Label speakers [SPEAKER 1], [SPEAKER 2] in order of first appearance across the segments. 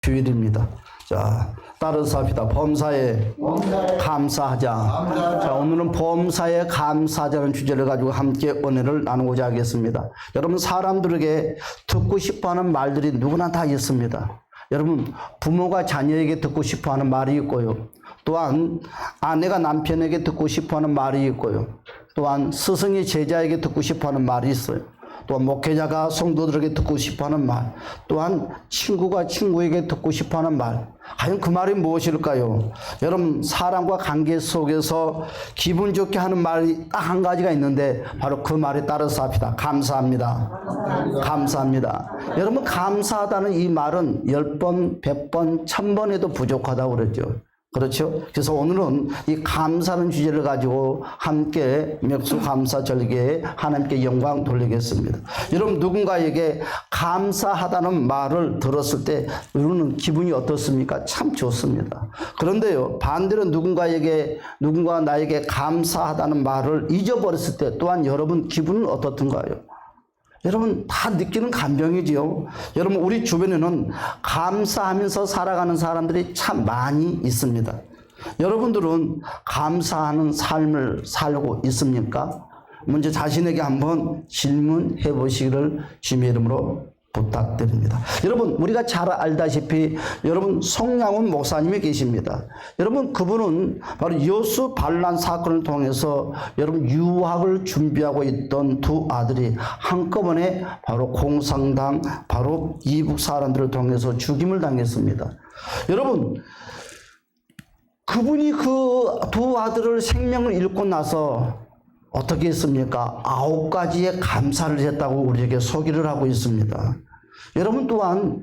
[SPEAKER 1] 주일입니다. 자, 따라서 합시다. 범사에 감사하자. 자, 오늘은 범사에 감사하자는 주제를 가지고 함께 은혜를 나누고자 하겠습니다. 여러분, 사람들에게 듣고 싶어하는 말들이 누구나 다 있습니다. 여러분, 부모가 자녀에게 듣고 싶어하는 말이 있고요. 또한 아내가 남편에게 듣고 싶어하는 말이 있고요. 또한 스승이 제자에게 듣고 싶어하는 말이 있어요. 또한 목회자가 성도들에게 듣고 싶어하는 말, 또한 친구가 친구에게 듣고 싶어하는 말. 과연 그 말이 무엇일까요? 여러분, 사람과 관계 속에서 기분 좋게 하는 말이 딱 한 가지가 있는데 바로 그 말에 따라서 합시다. 감사합니다. 감사합니다. 여러분, 감사하다는 이 말은 10번, 100번, 1000번에도 부족하다고 그러죠. 그렇죠? 그래서 오늘은 이 감사하는 주제를 가지고 함께 맥수감사 절기에 하나님께 영광 돌리겠습니다. 여러분, 누군가에게 감사하다는 말을 들었을 때 우리는 기분이 어떻습니까? 참 좋습니다. 그런데요, 반대로 누군가 나에게 감사하다는 말을 잊어버렸을 때 또한 여러분 기분은 어떻던가요? 여러분, 다 느끼는 감정이지요. 여러분, 우리 주변에는 감사하면서 살아가는 사람들이 참 많이 있습니다. 여러분들은 감사하는 삶을 살고 있습니까? 먼저 자신에게 한번 질문해 보시기를 주님의 이름으로 부탁드립니다. 여러분, 우리가 잘 알다시피 여러분 송양훈 목사님이 계십니다. 여러분, 그분은 바로 여수 반란 사건을 통해서 여러분 유학을 준비하고 있던 두 아들이 한꺼번에 바로 공산당 바로 이북 사람들을 통해서 죽임을 당했습니다. 여러분, 그분이 그 두 아들을 생명을 잃고 나서 어떻게 했습니까? 9가지의 감사를 했다고 우리에게 소개를 하고 있습니다. 여러분, 또한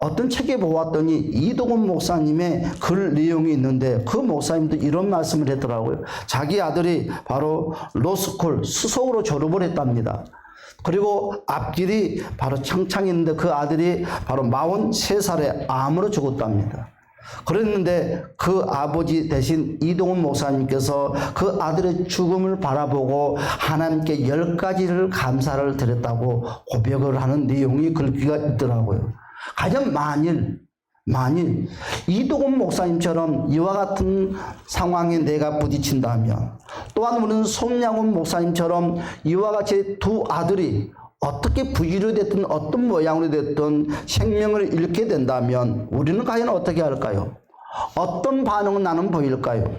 [SPEAKER 1] 어떤 책에 보았더니 이동훈 목사님의 글 내용이 있는데 그 목사님도 이런 말씀을 했더라고요. 자기 아들이 바로 로스쿨 수석으로 졸업을 했답니다. 그리고 앞길이 바로 창창했는데 그 아들이 바로 43살에 암으로 죽었답니다. 그랬는데 그 아버지 대신 이동훈 목사님께서 그 아들의 죽음을 바라보고 하나님께 10가지를 감사를 드렸다고 고백을 하는 내용이 글귀가 있더라고요. 가장 만일 이동훈 목사님처럼 이와 같은 상황에 내가 부딪힌다면, 또한 우리는 송양훈 목사님처럼 이와 같이 두 아들이 어떻게 부위로 됐든 어떤 모양으로 됐든 생명을 잃게 된다면 우리는 과연 어떻게 할까요? 어떤 반응을 나는 보일까요?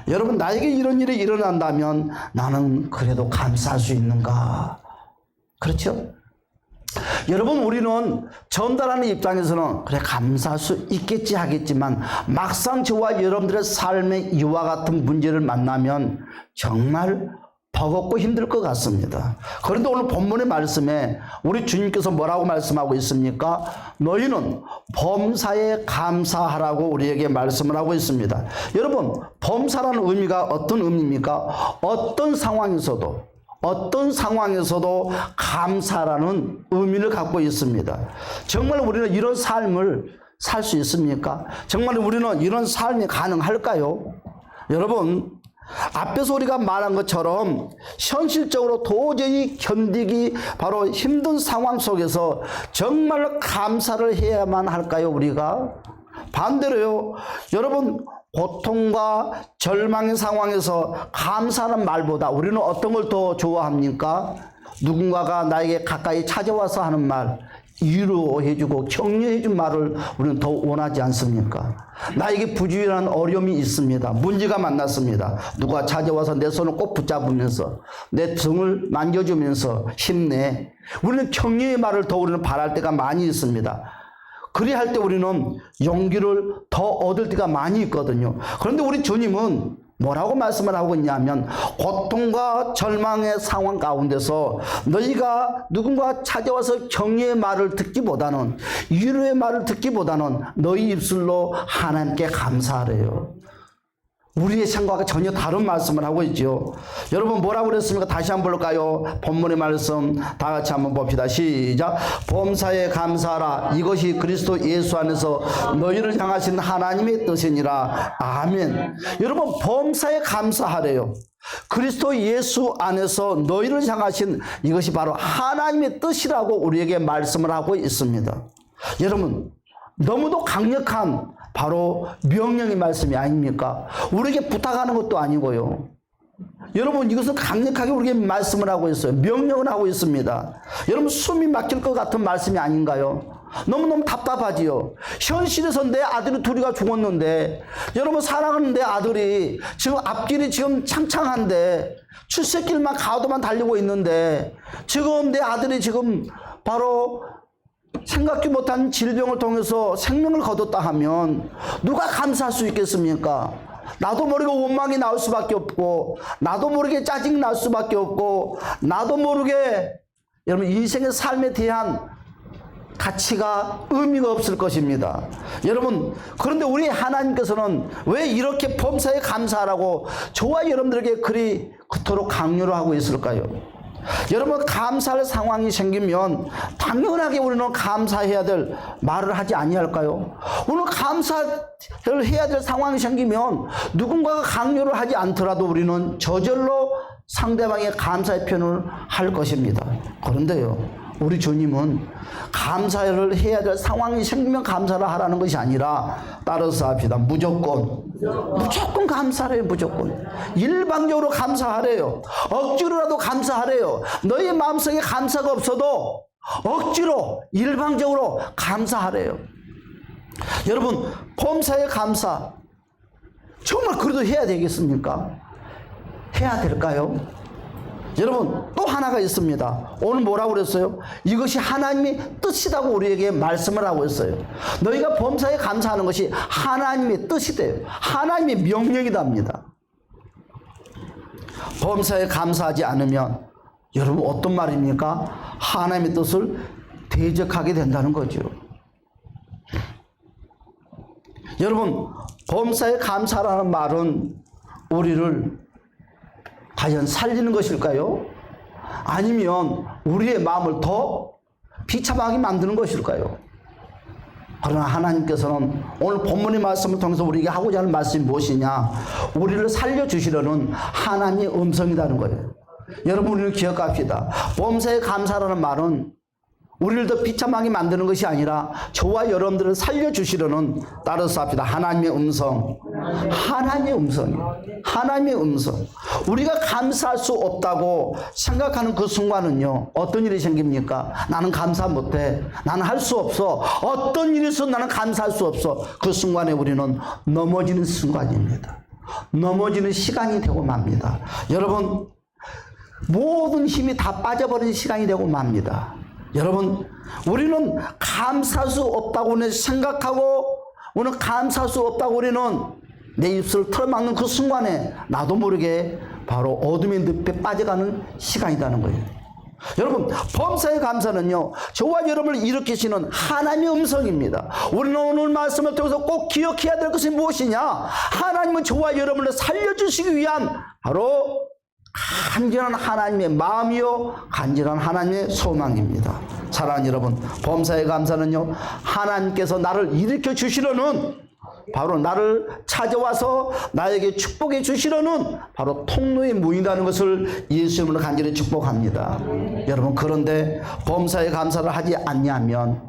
[SPEAKER 1] 여러분, 나에게 이런 일이 일어난다면 나는 그래도 감사할 수 있는가? 그렇죠? 여러분, 우리는 전달하는 입장에서는 그래 감사할 수 있겠지 하겠지만 막상 저와 여러분들의 삶에 이와 같은 문제를 만나면 정말 버겁고 힘들 것 같습니다. 그런데 오늘 본문의 말씀에 우리 주님께서 뭐라고 말씀하고 있습니까? 너희는 범사에 감사하라고 우리에게 말씀을 하고 있습니다. 여러분, 범사라는 의미가 어떤 의미입니까? 어떤 상황에서도 감사라는 의미를 갖고 있습니다. 정말 우리는 이런 삶을 살 수 있습니까? 정말 우리는 이런 삶이 가능할까요? 여러분, 앞에서 우리가 말한 것처럼 현실적으로 도저히 견디기 바로 힘든 상황 속에서 정말 감사를 해야만 할까요, 우리가? 반대로요, 여러분, 고통과 절망의 상황에서 감사하는 말보다 우리는 어떤 걸 더 좋아합니까? 누군가가 나에게 가까이 찾아와서 하는 말, 위로해주고 격려해준 말을 우리는 더 원하지 않습니까? 나에게 부주의한 어려움이 있습니다. 문제가 만났습니다. 누가 찾아와서 내 손을 꼭 붙잡으면서 내 등을 만져주면서 힘내. 우리는 격려의 말을 더 우리는 바랄 때가 많이 있습니다. 그리할 때 우리는 용기를 더 얻을 때가 많이 있거든요. 그런데 우리 주님은 뭐라고 말씀을 하고 있냐면 고통과 절망의 상황 가운데서 너희가 누군가 찾아와서 격려의 말을 듣기보다는 위로의 말을 듣기보다는 너희 입술로 하나님께 감사하래요. 우리의 생각과 전혀 다른 말씀을 하고 있죠. 여러분, 뭐라고 그랬습니까? 다시 한번 볼까요? 본문의 말씀 다 같이 한번 봅시다. 시작. 범사에 감사하라. 이것이 그리스도 예수 안에서 너희를 향하신 하나님의 뜻이니라. 아멘. 여러분, 범사에 감사하래요. 그리스도 예수 안에서 너희를 향하신 이것이 바로 하나님의 뜻이라고 우리에게 말씀을 하고 있습니다. 여러분, 너무도 강력한 바로 명령의 말씀이 아닙니까? 우리에게 부탁하는 것도 아니고요. 여러분, 이것은 강력하게 우리에게 말씀을 하고 있어요. 명령을 하고 있습니다. 여러분, 숨이 막힐 것 같은 말씀이 아닌가요? 너무너무 답답하지요. 현실에서 내 아들이 둘이가 죽었는데, 여러분, 사랑하는 내 아들이 지금 앞길이 지금 창창한데, 출세길만 가도만 달리고 있는데, 지금 내 아들이 지금 바로 생각지 못한 질병을 통해서 생명을 거뒀다 하면 누가 감사할 수 있겠습니까? 나도 모르게 원망이 나올 수밖에 없고, 나도 모르게 짜증이 날 수밖에 없고, 나도 모르게 여러분 인생의 삶에 대한 가치가 의미가 없을 것입니다. 여러분, 그런데 우리 하나님께서는 왜 이렇게 범사에 감사하라고 저와 여러분들에게 그토록 강요를 하고 있을까요? 여러분, 감사할 상황이 생기면 당연하게 우리는 감사해야 될 말을 하지 아니할까요? 오늘 감사를 해야 될 상황이 생기면 누군가가 강요를 하지 않더라도 우리는 저절로 상대방의 감사의 표현을 할 것입니다. 그런데요, 우리 주님은 감사를 해야 될 상황이 생기면 감사를 하라는 것이 아니라, 따라서 합시다. 무조건 감사하래요. 무조건 일방적으로 감사하래요. 억지로라도 감사하래요. 너희 마음속에 감사가 없어도 억지로 일방적으로 감사하래요. 여러분, 범사에 감사 정말 그래도 해야 되겠습니까? 해야 될까요? 여러분, 또 하나가 있습니다. 오늘 뭐라고 그랬어요? 이것이 하나님의 뜻이라고 우리에게 말씀을 하고 있어요. 너희가 범사에 감사하는 것이 하나님의 뜻이대요. 하나님의 명령이답니다. 범사에 감사하지 않으면 여러분 어떤 말입니까? 하나님의 뜻을 대적하게 된다는 거죠. 여러분, 범사에 감사라는 말은 우리를 과연 살리는 것일까요? 아니면 우리의 마음을 더 비참하게 만드는 것일까요? 그러나 하나님께서는 오늘 본문의 말씀을 통해서 우리에게 하고자 하는 말씀이 무엇이냐? 우리를 살려주시려는 하나님의 음성이라는 거예요. 여러분, 우리는 기억합시다. 범사에 감사라는 말은 우리를 더 비참하게 만드는 것이 아니라 저와 여러분들을 살려주시려는, 따라서 합시다. 하나님의 음성. 하나님의 음성이에요. 하나님의 음성. 우리가 감사할 수 없다고 생각하는 그 순간은요, 어떤 일이 생깁니까? 나는 감사 못해. 나는 할 수 없어. 어떤 일이 있어도 나는 감사할 수 없어. 그 순간에 우리는 넘어지는 순간입니다. 넘어지는 시간이 되고 맙니다. 여러분, 모든 힘이 다 빠져버린 시간이 되고 맙니다. 여러분, 우리는 감사할 수 없다고 생각하고, 우리는 감사할 수 없다고 우리는 내 입술을 틀어막는 그 순간에 나도 모르게 바로 어둠의 늪에 빠져가는 시간이라는 거예요. 여러분, 범사의 감사는요, 저와 여러분을 일으키시는 하나님의 음성입니다. 우리는 오늘 말씀을 통해서 꼭 기억해야 될 것이 무엇이냐? 하나님은 저와 여러분을 살려주시기 위한 바로 간절한 하나님의 마음이요, 간절한 하나님의 소망입니다. 사랑하는 여러분, 범사의 감사는요, 하나님께서 나를 일으켜 주시려는, 바로 나를 찾아와서 나에게 축복해 주시려는 바로 통로의 문이라는 것을 예수님으로 간절히 축복합니다. 여러분, 그런데 범사의 감사를 하지 않냐면,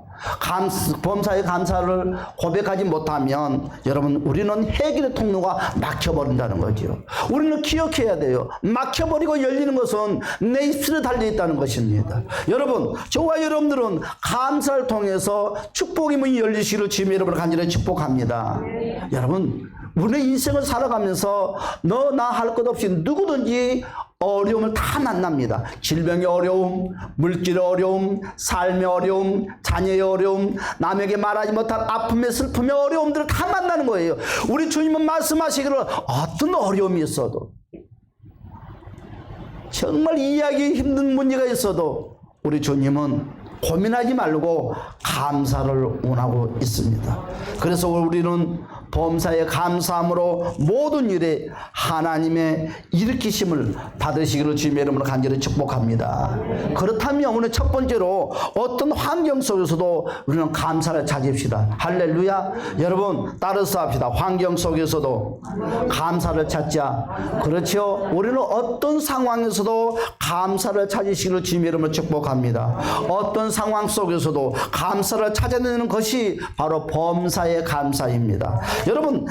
[SPEAKER 1] 범사의 감사를 고백하지 못하면 여러분, 우리는 해결의 통로가 막혀버린다는 거죠. 우리는 기억해야 돼요. 막혀버리고 열리는 것은 내 입술에 달려있다는 것입니다. 여러분, 저와 여러분들은 감사를 통해서 축복의 문이 열리시기를 주님 여러분을 간절히 축복합니다. 여러분, 우리의 인생을 살아가면서 너 나 할 것 없이 누구든지 어려움을 다 만납니다. 질병의 어려움, 물질의 어려움, 삶의 어려움, 자녀의 어려움, 남에게 말하지 못한 아픔의 슬픔의 어려움들을 다 만나는 거예요. 우리 주님은 말씀하시기를 어떤 어려움이 있어도, 정말 이해하기 힘든 문제가 있어도 우리 주님은 고민하지 말고 감사를 원하고 있습니다. 그래서 우리는 범사에 감사함으로 모든 일에 하나님의 일으키심을 받으시기를 주님의 이름으로 간절히 축복합니다. 그렇다면 오늘 첫 번째로 어떤 환경 속에서도 우리는 감사를 찾읍시다. 할렐루야. 여러분 따라서 합시다. 환경 속에서도 감사를 찾자. 그렇죠. 우리는 어떤 상황에서도 감사를 찾으시기를 주님의 이름으로 축복합니다. 어떤 상황 속에서도 감사를 찾아내는 것이 바로 범사의 감사입니다. 여러분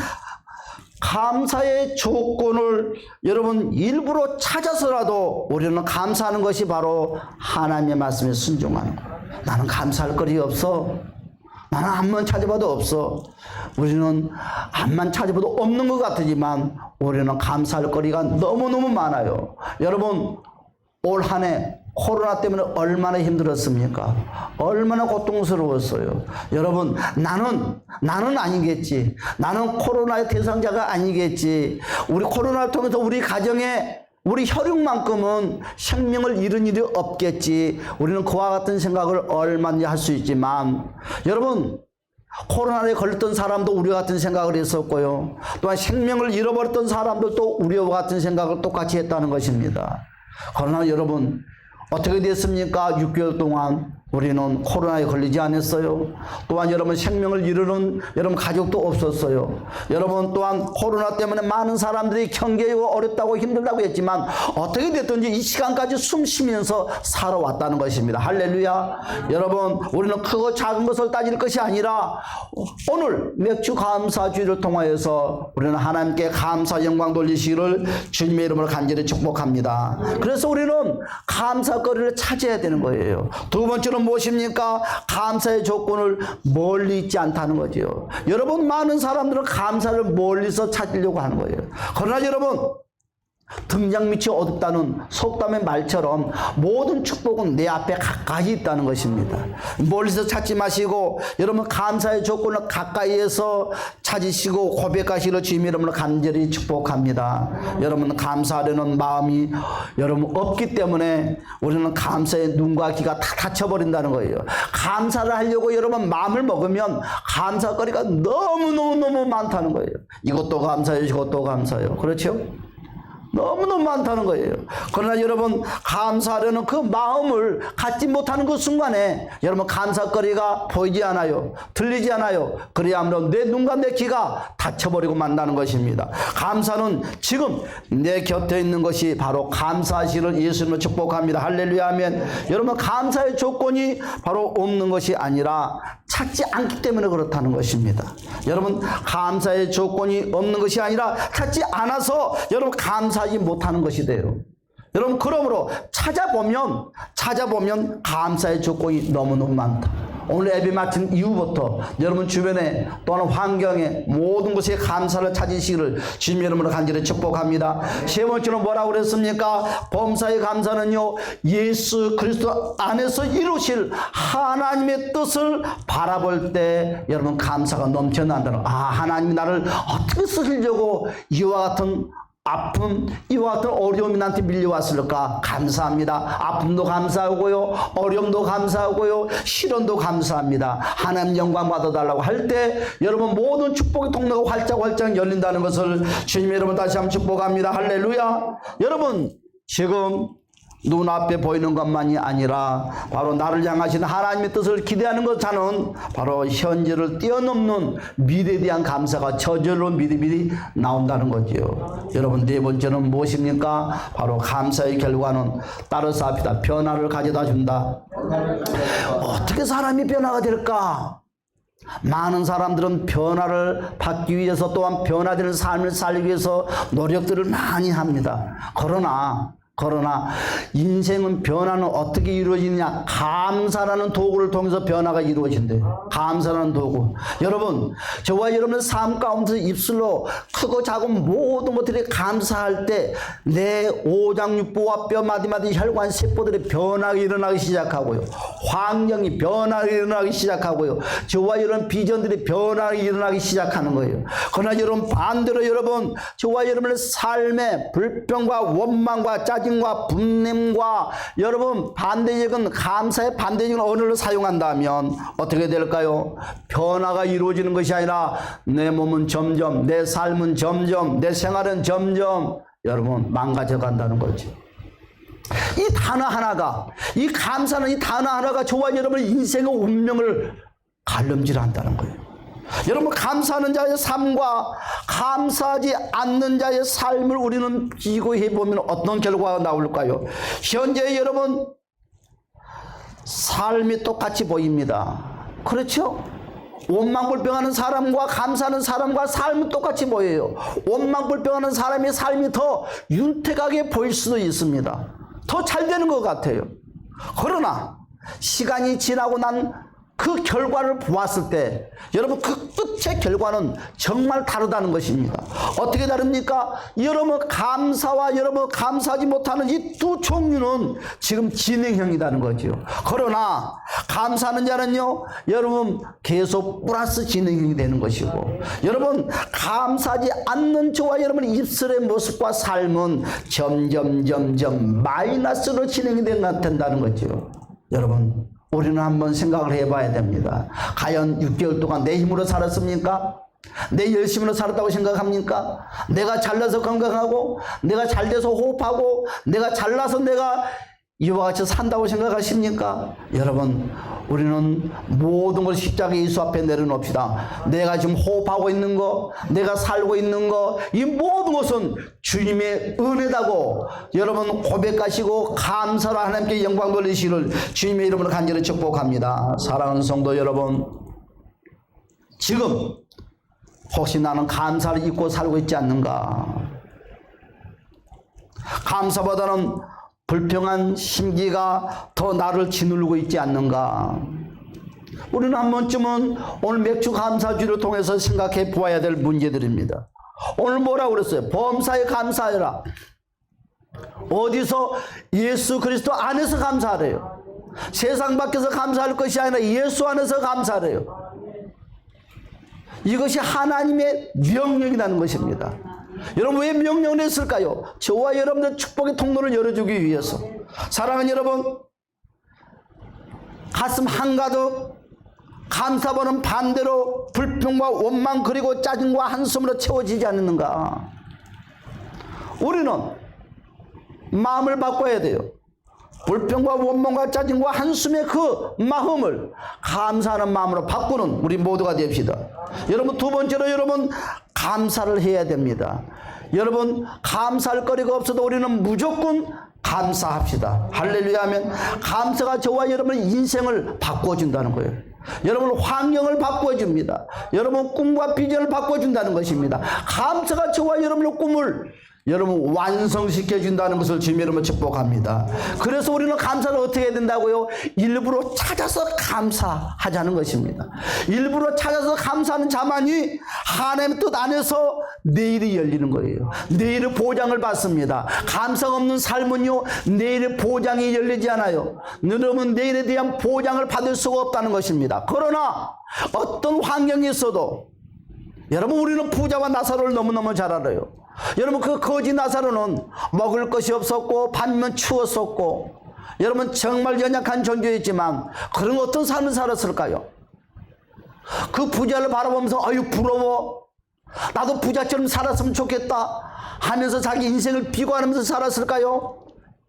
[SPEAKER 1] 감사의 조건을 여러분 일부러 찾아서라도 우리는 감사하는 것이 바로 하나님의 말씀에 순종하는 거예요. 나는 감사할 거리 없어. 나는 암만 찾아봐도 없어. 우리는 암만 찾아봐도 없는 것 같지만 우리는 감사할 거리가 너무너무 많아요. 여러분 올 한 해 코로나 때문에 얼마나 힘들었습니까? 얼마나 고통스러웠어요. 여러분 나는 아니겠지. 나는 코로나의 대상자가 아니겠지. 우리 코로나를 통해서 우리 가정에 우리 혈육만큼은 생명을 잃은 일이 없겠지. 우리는 그와 같은 생각을 얼마든지 할 수 있지만 여러분 코로나에 걸렸던 사람도 우리와 같은 생각을 했었고요. 또한 생명을 잃어버렸던 사람들도 우리와 같은 생각을 똑같이 했다는 것입니다. 그러나 여러분 어떻게 됐습니까? 6개월 동안 우리는 코로나에 걸리지 않았어요. 또한 여러분 생명을 잃는 여러분 가족도 없었어요. 여러분 또한 코로나 때문에 많은 사람들이 경계가 어렵다고 힘들다고 했지만 어떻게 됐든지 이 시간까지 숨 쉬면서 살아왔다는 것입니다. 할렐루야. 여러분 우리는 크고 작은 것을 따질 것이 아니라 오늘 맥주 감사주의를 통하여서 우리는 하나님께 감사 영광 돌리시기를 주님의 이름으로 간절히 축복합니다. 그래서 우리는 감사거리를 찾아야 되는 거예요. 두 번째로 무엇입니까? 감사의 조건을 멀리 있지 않다는 거죠. 여러분 많은 사람들은 감사를 멀리서 찾으려고 하는 거예요. 그러나 여러분 등잔 밑이 어둡다는 속담의 말처럼 모든 축복은 내 앞에 가까이 있다는 것입니다. 멀리서 찾지 마시고 여러분 감사의 조건을 가까이에서 찾으시고 고백하시기를 주님의 이름으로 간절히 축복합니다. 여러분 감사하려는 마음이 여러분 없기 때문에 우리는 감사의 눈과 귀가 다 닫혀버린다는 거예요. 감사를 하려고 여러분 마음을 먹으면 감사거리가 너무너무 많다는 거예요. 이것도 감사해요, 이것도 감사해요. 그렇죠? 너무너무 많다는 거예요. 그러나 여러분 감사하려는 그 마음을 갖지 못하는 그 순간에 여러분 감사거리가 보이지 않아요. 들리지 않아요. 그래야말로 내 눈과 내 귀가 닫혀버리고 만다는 것입니다. 감사는 지금 내 곁에 있는 것이 바로 감사하시를 예수님을 축복합니다. 할렐루야 하면 여러분 감사의 조건이 바로 없는 것이 아니라 찾지 않기 때문에 그렇다는 것입니다. 여러분 감사의 조건이 없는 것이 아니라 찾지 않아서 여러분 감사하지 못하는 것이 돼요. 여러분 그러므로 찾아보면 감사의 조건이 너무너무 많다. 오늘 예배 마친 이후부터 여러분 주변에 또는 환경에 모든 곳에 감사를 찾으시기를 주님의 이름으로 간절히 축복합니다. 세 번째로 뭐라고 그랬습니까? 범사의 감사는요 예수 그리스도 안에서 이루실 하나님의 뜻을 바라볼 때 여러분 감사가 넘쳐난다는 하나님이 나를 어떻게 쓰시려고 이와 같은 아픔, 이와 같은 어려움이 나한테 밀려왔을까? 감사합니다. 아픔도 감사하고요, 어려움도 감사하고요, 시련도 감사합니다. 하나님 영광 받아달라고 할 때 여러분 모든 축복의 통로가 활짝 열린다는 것을 주님의 이름으로 다시 한번 축복합니다. 할렐루야. 여러분 지금 눈앞에 보이는 것만이 아니라 바로 나를 향하신 하나님의 뜻을 기대하는 것 자는 바로 현재를 뛰어넘는 미래에 대한 감사가 저절로 미리 나온다는 거지요. 여러분 네 번째는 무엇입니까? 바로 감사의 결과는 따라서 합시다. 변화를 가져다 준다. 어떻게 사람이 변화가 될까? 많은 사람들은 변화를 받기 위해서 또한 변화되는 삶을 살기 위해서 노력들을 많이 합니다. 그러나 인생은 변화는 어떻게 이루어지느냐? 감사라는 도구를 통해서 변화가 이루어진대요. 감사라는 도구. 여러분 저와 여러분의 삶 가운데서 입술로 크고 작은 모든 것들이 감사할 때 내 오장육부와 뼈 마디마디 혈관 세포들이 변화가 일어나기 시작하고요, 환경이 변화가 일어나기 시작하고요, 저와 여러분 비전들이 변화가 일어나기 시작하는 거예요. 그러나 여러분 반대로 여러분 저와 여러분의 삶에 불평과 원망과 짜증 짜증과 분냄과 여러분 반대적인 감사의 반대적인 언어를 사용한다면 어떻게 될까요? 변화가 이루어지는 것이 아니라 내 몸은 점점, 내 삶은 점점, 내 생활은 점점 여러분 망가져 간다는 거죠. 이 단어 하나가, 이 감사는 이 단어 하나가 저와 여러분의 인생의 운명을 갈름질한다는 거예요. 여러분 감사하는 자의 삶과 감사하지 않는 자의 삶을 우리는 비교해 보면 어떤 결과가 나올까요? 현재 여러분 삶이 똑같이 보입니다. 그렇죠? 원망불평하는 사람과 감사하는 사람과 삶은 똑같이 보여요. 원망불평하는 사람의 삶이 더 윤택하게 보일 수도 있습니다. 더 잘 되는 것 같아요. 그러나 시간이 지나고 난 그 결과를 보았을 때 여러분 그 끝의 결과는 정말 다르다는 것입니다. 어떻게 다릅니까? 여러분 감사와 여러분 감사하지 못하는 이 두 종류는 지금 진행형이라는 거죠. 그러나 감사하는 자는요 여러분 계속 플러스 진행형이 되는 것이고, 여러분 감사하지 않는 저와 여러분 입술의 모습과 삶은 점점 마이너스로 진행이 된다는 거죠. 여러분 우리는 한번 생각을 해봐야 됩니다. 과연 6개월 동안 내 힘으로 살았습니까? 내 열심으로 살았다고 생각합니까? 내가 잘나서 건강하고 내가 잘돼서 호흡하고 내가 잘나서 내가 이와 같이 산다고 생각하십니까? 여러분 우리는 모든 걸 십자가 예수 앞에 내려놓읍시다. 내가 지금 호흡하고 있는 거, 내가 살고 있는 거, 이 모든 것은 주님의 은혜다고 여러분 고백하시고 감사로 하나님께 영광 돌리시기를 주님의 이름으로 간절히 축복합니다. 사랑하는 성도 여러분, 지금 혹시 나는 감사를 잊고 살고 있지 않는가? 감사보다는 불평한 심기가 더 나를 짓누르고 있지 않는가? 우리는 한 번쯤은 오늘 맥주 감사주를 통해서 생각해 보아야 될 문제들입니다. 오늘 뭐라고 그랬어요? 범사에 감사해라. 어디서? 예수 그리스도 안에서 감사하래요. 세상 밖에서 감사할 것이 아니라 예수 안에서 감사하래요. 이것이 하나님의 명령이라는 것입니다. 여러분 왜 명령을 했을까요? 저와 여러분들 축복의 통로를 열어주기 위해서. 사랑하는 여러분, 가슴 한가득 감사보는 반대로 불평과 원망 그리고 짜증과 한숨으로 채워지지 않는가? 우리는 마음을 바꿔야 돼요. 불평과 원망과 짜증과 한숨의 그 마음을 감사하는 마음으로 바꾸는 우리 모두가 됩시다. 여러분 두 번째로 여러분 감사를 해야 됩니다. 여러분 감사할 거리가 없어도 우리는 무조건 감사합시다. 할렐루야 하면 감사가 저와 여러분의 인생을 바꿔준다는 거예요. 여러분 환경을 바꿔줍니다. 여러분 꿈과 비전을 바꿔준다는 것입니다. 감사가 저와 여러분의 꿈을 여러분 완성시켜준다는 것을 주님 여러분 축복합니다. 그래서 우리는 감사를 어떻게 해야 된다고요? 일부러 찾아서 감사하자는 것입니다. 일부러 찾아서 감사하는 자만이 하나님의 뜻 안에서 내일이 열리는 거예요. 내일의 보장을 받습니다. 감사가 없는 삶은요 내일의 보장이 열리지 않아요. 여러분 내일에 대한 보장을 받을 수가 없다는 것입니다. 그러나 어떤 환경이 있어도 여러분 우리는 부자와 나사로를 너무너무 잘 알아요. 여러분 그 거지 나사로는 먹을 것이 없었고 반면 추웠었고 여러분 정말 연약한 존재였지만 그런 어떤 삶을 살았을까요? 그 부자를 바라보면서 아유 부러워, 나도 부자처럼 살았으면 좋겠다 하면서 자기 인생을 비관하면서 살았을까요?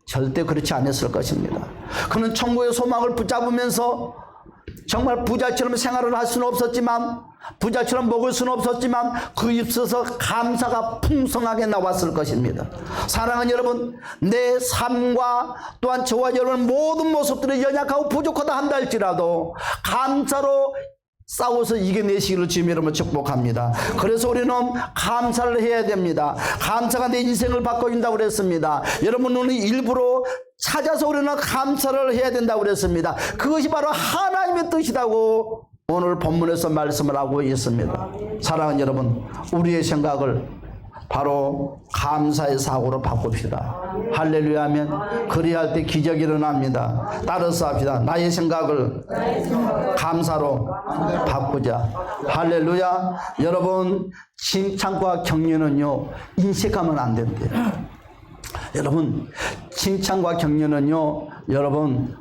[SPEAKER 1] 절대 그렇지 않았을 것입니다. 그는 천국의 소망을 붙잡으면서 정말 부자처럼 생활을 할 수는 없었지만, 부자처럼 먹을 수는 없었지만 그 입에서 감사가 풍성하게 나왔을 것입니다. 사랑하는 여러분, 내 삶과 또한 저와 여러분 모든 모습들이 연약하고 부족하다 한다 할지라도 감사로 싸워서 이겨내시기를 주님 이름으로 축복합니다. 그래서 우리는 감사를 해야 됩니다. 감사가 내 인생을 바꿔준다고 그랬습니다. 여러분은 일부러 찾아서 우리는 감사를 해야 된다고 그랬습니다. 그것이 바로 하나님의 뜻이라고 오늘 본문에서 말씀을 하고 있습니다. 사랑하는 여러분, 우리의 생각을 바로 감사의 사고로 바꿉시다. 할렐루야 하면 그리할 때 기적이 일어납니다. 따라서 합시다. 나의 생각을 감사로 바꾸자. 할렐루야. 여러분, 칭찬과 격려는요 인식하면 안 된대요. 여러분, 칭찬과 격려는요, 여러분,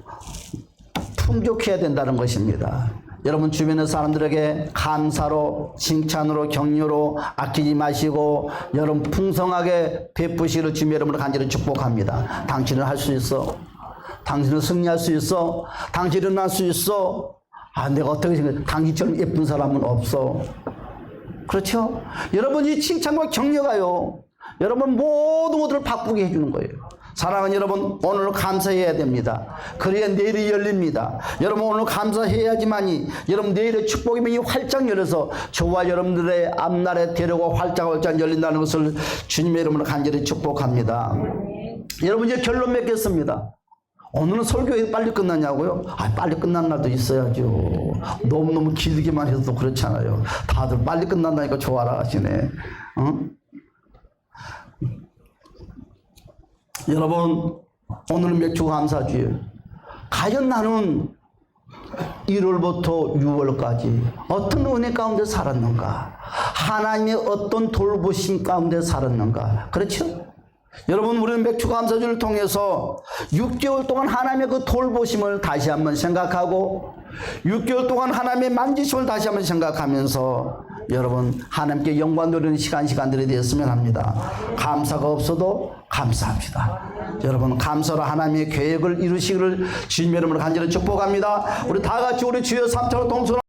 [SPEAKER 1] 풍족해야 된다는 것입니다. 여러분 주변의 사람들에게 감사로, 칭찬으로, 격려로 아끼지 마시고 여러분 풍성하게 베푸시기를 주님 여러분을 간절히 축복합니다. 당신은 할 수 있어. 당신은 승리할 수 있어. 당신은 일어날 수 있어. 아, 내가 어떻게 생각해? 당신처럼 예쁜 사람은 없어. 그렇죠? 여러분 이 칭찬과 격려가요, 여러분 모든 것들을 바꾸게 해주는 거예요. 사랑하는 여러분, 오늘 감사해야 됩니다. 그래야 내일이 열립니다. 여러분 오늘 감사해야지만이 여러분 내일의 축복의 문이 활짝 열려서 저와 여러분들의 앞날의 대로가 활짝 열린다는 것을 주님의 이름으로 간절히 축복합니다. 여러분 이제 결론 맺겠습니다. 오늘은 설교회 빨리 끝났냐고요? 아, 빨리 끝난 날도 있어야죠. 너무너무 길게만 해도 그렇잖아요. 다들 빨리 끝난다니까 좋아라 하시네. 여러분 오늘은 맥주 감사주예요. 과연 나는 1월부터 6월까지 어떤 은혜 가운데 살았는가? 하나님의 어떤 돌보심 가운데 살았는가? 그렇죠? 여러분 우리는 맥주 감사주를 통해서 6개월 동안 하나님의 그 돌보심을 다시 한번 생각하고 6개월 동안 하나님의 만지심을 다시 한번 생각하면서 여러분 하나님께 영광 돌리는 시간들이 되었으면 합니다. 감사가 없어도 감사합시다. 여러분 감사로 하나님의 계획을 이루시기를 주님의 이름으로 간절히 축복합니다. 우리 다 같이 우리 주여 3차로 동선